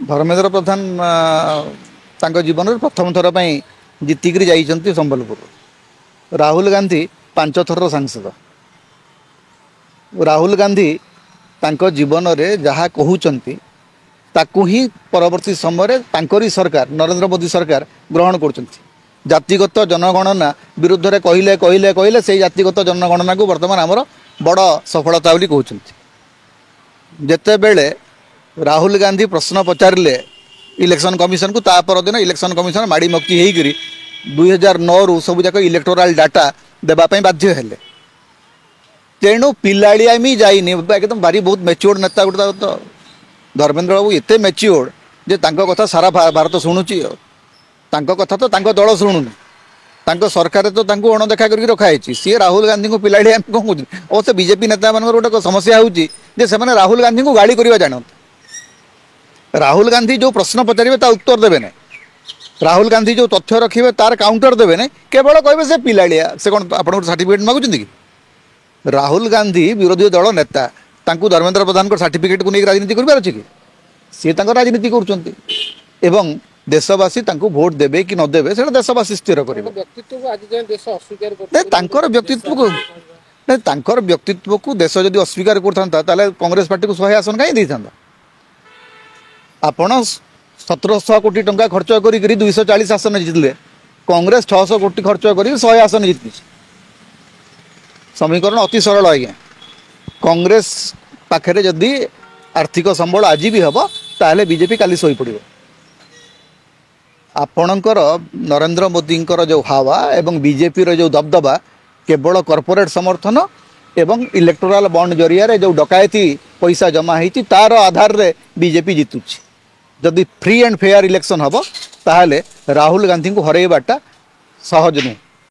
धर्मेंद्र प्रधान तांको जीवन में प्रथम थर पर जीतिक जाइछन्ति संबलपुर। राहुल गांधी 5 थर सांसद। राहुल गांधी तांको जीवन में जहाँ कहउचन्ति ताकू ही परवर्ती समय तांकरी सरकार नरेंद्र मोदी सरकार ग्रहण करछन्ति। जातिगत जनगणना विरुद्ध में कहले कहले कहले से जातिगत जनगणना को वर्तमान आमर बड़ सफलता बोली कहउचन्ति। जेते बेले राहुल गांधी प्रश्न पचारे इलेक्शन कमिशन को तापर दिन इलेक्शन कमिशन माड़ी मक्ति होकर 2009 रु सब जाक इलेक्टोराल डाटा देवाई बाध्य हेले। तेणु पिलाड़ियामी जाइनि एकदम भारी बहुत मैच्योर्ड नेता गोटे तो धर्मेंद्र बाबू एत मैच्योर्ड जे तांको कथा सारा भारत शुणुची। तांको कथा तो तांको दल शुणुनि। तांको सरकार तो तांको अणदेखा करके रखाई। सी राहुल गांधी को पिलाड़ियामी कौन कहते अवश्य बीजेपी नेता मान गोटे समस्या होची जे से राहुल गांधी को गाड़ी करवा जानते। राहुल गांधी जो प्रश्न पचारे ता उत्तर देवे ना। राहुल गांधी जो तथ्य रखिए तार काउंटर देवे ना। केवल कहे से पिलाड़िया से कौन आप सर्टिफिकेट मागुं कि राहुल गांधी विरोधी दल नेता तांकु धर्मेंद्र प्रधान को सर्टिफिकेट को नहीं राजनीति कर सी राजनीति कर देशवासी तांकु वोट देवे कि न देवे से देशवासी स्थिर करेंगे। व्यक्तित्व को देश जदि अस्वीकार करता कांग्रेस पार्टी को 100 आसन कहीं देता। आपण 1700 कोटी टंका खर्च करी 240 आसन जितले। कांग्रेस 600 कोटी खर्च करी 100 आसन जितनी। समीकरण अति सरल आज्ञा। कांग्रेस पाखे जदि आर्थिक संबल आज भी हम ताहले बीजेपी काली शोई पड़ो। आपणकर नरेंद्र मोदी जो हावा एवं बीजेपी जो दबदबा केवल कॉर्पोरेट समर्थन एवं इलेक्टोराल बॉन्ड जरिया जो डकायती पैसा जमा होती तार आधार रे बीजेपी जितुची। जदि फ्री एंड फेयर इलेक्शन हम ताहले राहुल गांधी को हरैबाटा सहज नहीं।